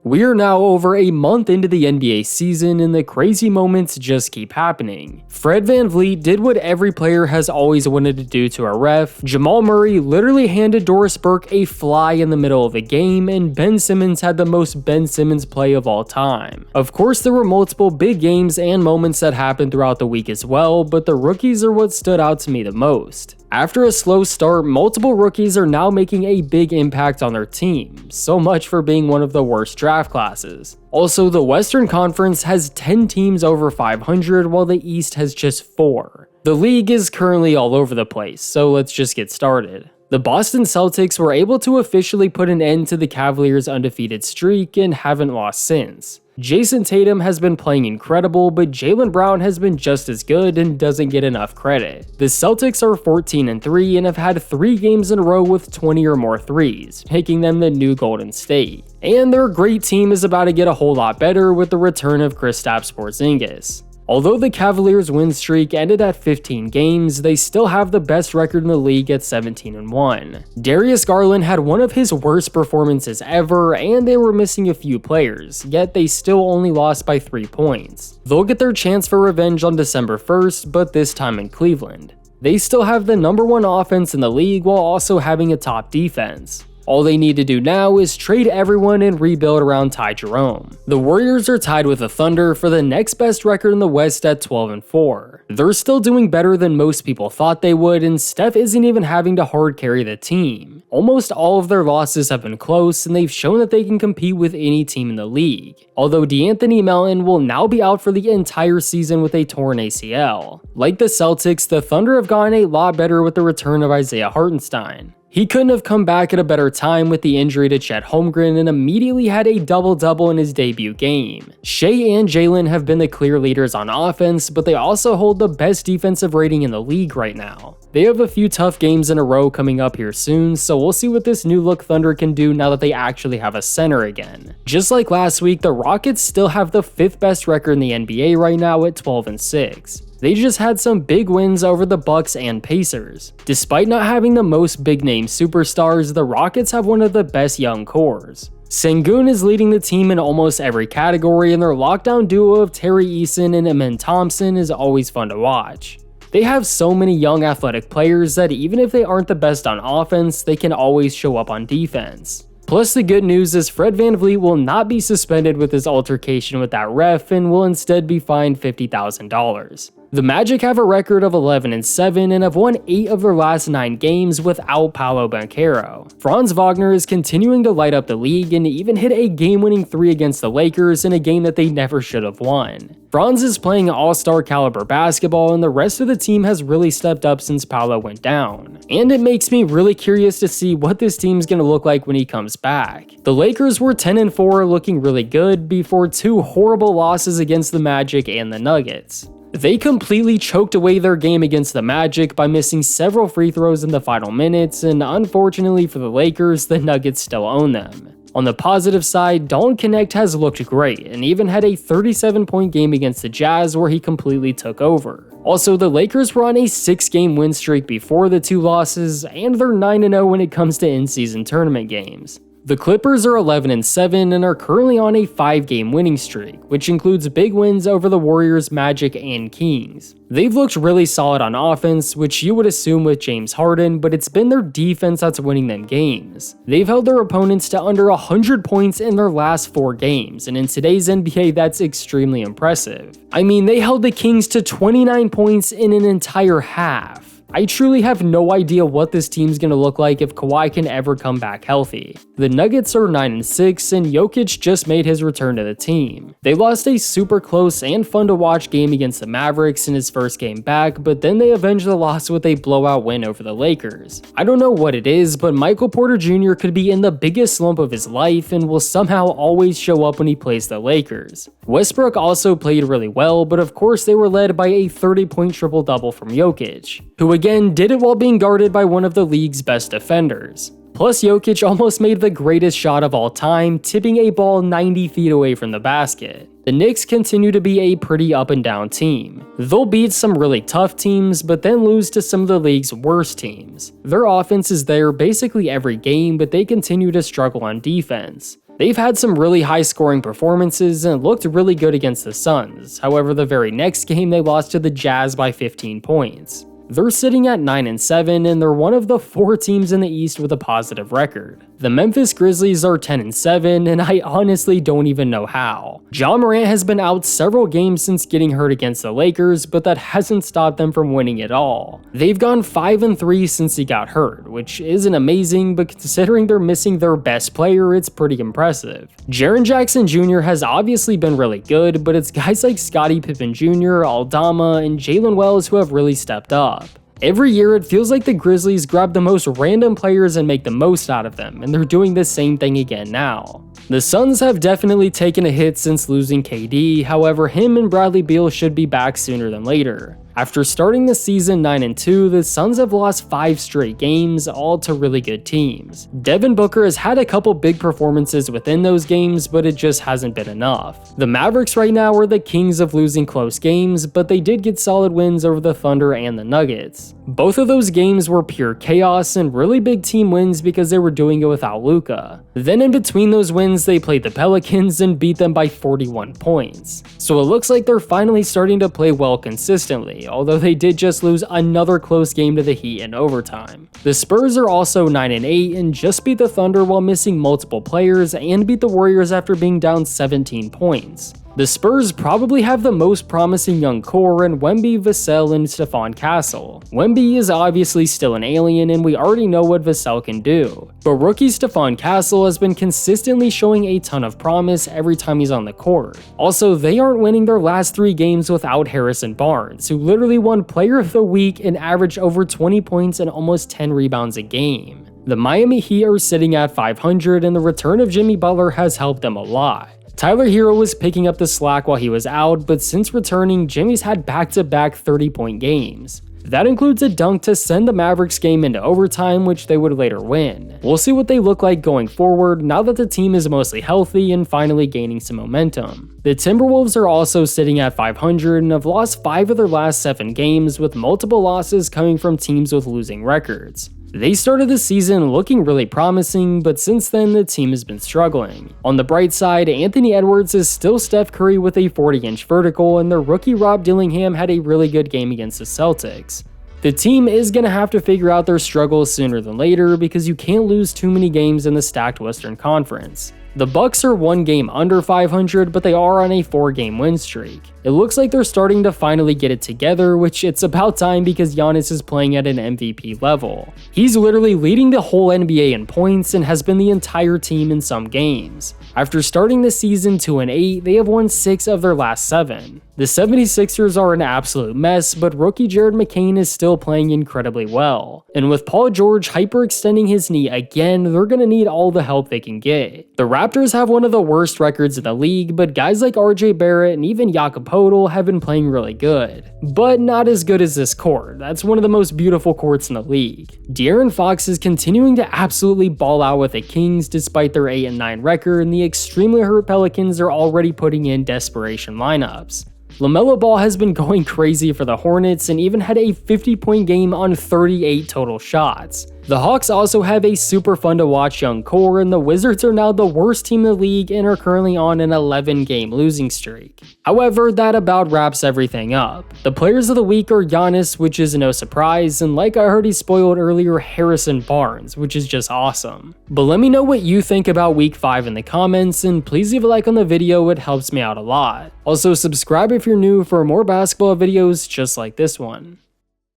We are now over a month into the NBA season and the crazy moments just keep happening. Fred VanVleet did what every player has always wanted to do to a ref, Jamal Murray literally handed Doris Burke a fly in the middle of a game, and Ben Simmons had the most Ben Simmons play of all time. Of course, there were multiple big games and moments that happened throughout the week as well, but the rookies are what stood out to me the most. After a slow start, multiple rookies are now making a big impact on their team, so much for being one of the worst draft classes. Also, the Western Conference has 10 teams over 500 while the East has just 4. The league is currently all over the place, so let's just get started. The Boston Celtics were able to officially put an end to the Cavaliers' undefeated streak and haven't lost since. Jason Tatum has been playing incredible, but Jaylen Brown has been just as good and doesn't get enough credit. The Celtics are 14-3 and have had 3 games in a row with 20 or more threes, making them the new Golden State. And their great team is about to get a whole lot better with the return of Kristaps Porzingis. Although the Cavaliers' win streak ended at 15 games, they still have the best record in the league at 17-1. Darius Garland had one of his worst performances ever, and they were missing a few players, yet they still only lost by 3 points. They'll get their chance for revenge on December 1st, but this time in Cleveland. They still have the #1 offense in the league while also having a top defense. All they need to do now is trade everyone and rebuild around Ty Jerome. The Warriors are tied with the Thunder for the next best record in the West at 12-4. They're still doing better than most people thought they would, and Steph isn't even having to hard carry the team. Almost all of their losses have been close, and they've shown that they can compete with any team in the league. Although DeAnthony Melton will now be out for the entire season with a torn ACL. Like the Celtics, the Thunder have gotten a lot better with the return of Isaiah Hartenstein. He couldn't have come back at a better time with the injury to Chet Holmgren and immediately had a double-double in his debut game. Shea and Jalen have been the clear leaders on offense, but they also hold the best defensive rating in the league right now. They have a few tough games in a row coming up here soon, so we'll see what this new look Thunder can do now that they actually have a center again. Just like last week, the Rockets still have the 5th best record in the NBA right now at 12-6. They just had some big wins over the Bucks and Pacers. Despite not having the most big-name superstars, the Rockets have one of the best young cores. Sengun is leading the team in almost every category, and their lockdown duo of Terry Eason and Amen Thompson is always fun to watch. They have so many young athletic players that even if they aren't the best on offense, they can always show up on defense. Plus, the good news is Fred VanVleet will not be suspended with his altercation with that ref and will instead be fined $50,000. The Magic have a record of 11-7 and have won 8 of their last 9 games without Paolo Banchero. Franz Wagner is continuing to light up the league and even hit a game-winning 3 against the Lakers in a game that they never should have won. Franz is playing all-star caliber basketball, and the rest of the team has really stepped up since Paolo went down. And it makes me really curious to see what this team's gonna look like when he comes back. The Lakers were 10-4, looking really good before 2 horrible losses against the Magic and the Nuggets. They completely choked away their game against the Magic by missing several free throws in the final minutes, and unfortunately for the Lakers, the Nuggets still own them. On the positive side, Dalton Knecht has looked great and even had a 37-point game against the Jazz where he completely took over. Also, the Lakers were on a 6-game win streak before the 2 losses, and they're 9-0 when it comes to in-season tournament games. The Clippers are 11-7 and are currently on a 5-game winning streak, which includes big wins over the Warriors, Magic, and Kings. They've looked really solid on offense, which you would assume with James Harden, but it's been their defense that's winning them games. They've held their opponents to under 100 points in their last 4 games, and in today's NBA, that's extremely impressive. I mean, they held the Kings to 29 points in an entire half. I truly have no idea what this team's gonna look like if Kawhi can ever come back healthy. The Nuggets are 9-6 and Jokic just made his return to the team. They lost a super close and fun to watch game against the Mavericks in his first game back, but then they avenged the loss with a blowout win over the Lakers. I don't know what it is, but Michael Porter Jr. could be in the biggest slump of his life and will somehow always show up when he plays the Lakers. Westbrook also played really well, but of course they were led by a 30-point triple-double from Jokic, who again did it while being guarded by one of the league's best defenders. Plus, Jokic almost made the greatest shot of all time, tipping a ball 90 feet away from the basket. The Knicks continue to be a pretty up and down team. They'll beat some really tough teams, but then lose to some of the league's worst teams. Their offense is there basically every game, but they continue to struggle on defense. They've had some really high scoring performances and looked really good against the Suns. However, the very next game they lost to the Jazz by 15 points. They're sitting at 9-7 and they're one of the 4 teams in the East with a positive record. The Memphis Grizzlies are 10-7 and I honestly don't even know how. Ja Morant has been out several games since getting hurt against the Lakers, but that hasn't stopped them from winning at all. They've gone 5-3 since he got hurt, which isn't amazing, but considering they're missing their best player, it's pretty impressive. Jaren Jackson Jr. has obviously been really good, but it's guys like Scottie Pippen Jr., Aldama, and Jalen Wells who have really stepped up. Every year, it feels like the Grizzlies grab the most random players and make the most out of them, and they're doing the same thing again now. The Suns have definitely taken a hit since losing KD, however, him and Bradley Beal should be back sooner than later. After starting the season 9-2, the Suns have lost 5 straight games, all to really good teams. Devin Booker has had a couple big performances within those games, but it just hasn't been enough. The Mavericks right now are the kings of losing close games, but they did get solid wins over the Thunder and the Nuggets. Both of those games were pure chaos and really big team wins because they were doing it without Luka. Then in between those wins, they played the Pelicans and beat them by 41 points. So it looks like they're finally starting to play well consistently, although they did just lose another close game to the Heat in overtime. The Spurs are also 9-8 and just beat the Thunder while missing multiple players and beat the Warriors after being down 17 points. The Spurs probably have the most promising young core in Wemby, Vassell, and Stephon Castle. Wemby is obviously still an alien and we already know what Vassell can do, but rookie Stephon Castle has been consistently showing a ton of promise every time he's on the court. Also, they aren't winning their last 3 games without Harrison Barnes, who literally won Player of the Week and averaged over 20 points and almost 10 rebounds a game. The Miami Heat are sitting at 500 and the return of Jimmy Butler has helped them a lot. Tyler Hero was picking up the slack while he was out, but since returning, Jimmy's had back-to-back 30-point games. That includes a dunk to send the Mavericks game into overtime, which they would later win. We'll see what they look like going forward now that the team is mostly healthy and finally gaining some momentum. The Timberwolves are also sitting at 500 and have lost 5 of their last 7 games, with multiple losses coming from teams with losing records. They started the season looking really promising, but since then the team has been struggling. On the bright side, Anthony Edwards is still Steph Curry with a 40-inch vertical, and their rookie Rob Dillingham had a really good game against the Celtics. The team is going to have to figure out their struggles sooner than later because you can't lose too many games in the stacked Western Conference. The Bucks are 1 game under 500, but they are on a 4-game win streak. It looks like they're starting to finally get it together, which it's about time because Giannis is playing at an MVP level. He's literally leading the whole NBA in points and has been the entire team in some games. After starting the season 2-8, they have won 6 of their last 7. The 76ers are an absolute mess, but rookie Jared McCain is still playing incredibly well. And with Paul George hyperextending his knee again, they're going to need all the help they can get. The Raptors have one of the worst records in the league, but guys like RJ Barrett and even Jakob Poeltl have been playing really good. But not as good as this court. That's one of the most beautiful courts in the league. De'Aaron Fox is continuing to absolutely ball out with the Kings despite their 8-9 record, and the extremely hurt Pelicans are already putting in desperation lineups. LaMelo Ball has been going crazy for the Hornets and even had a 50-point game on 38 total shots. The Hawks also have a super fun to watch young core, and the Wizards are now the worst team in the league and are currently on an 11-game losing streak. However, that about wraps everything up. The players of the week are Giannis, which is no surprise, and like I already spoiled earlier, Harrison Barnes, which is just awesome. But let me know what you think about week 5 in the comments, and please leave a like on the video, it helps me out a lot. Also, subscribe if you're new for more basketball videos just like this one.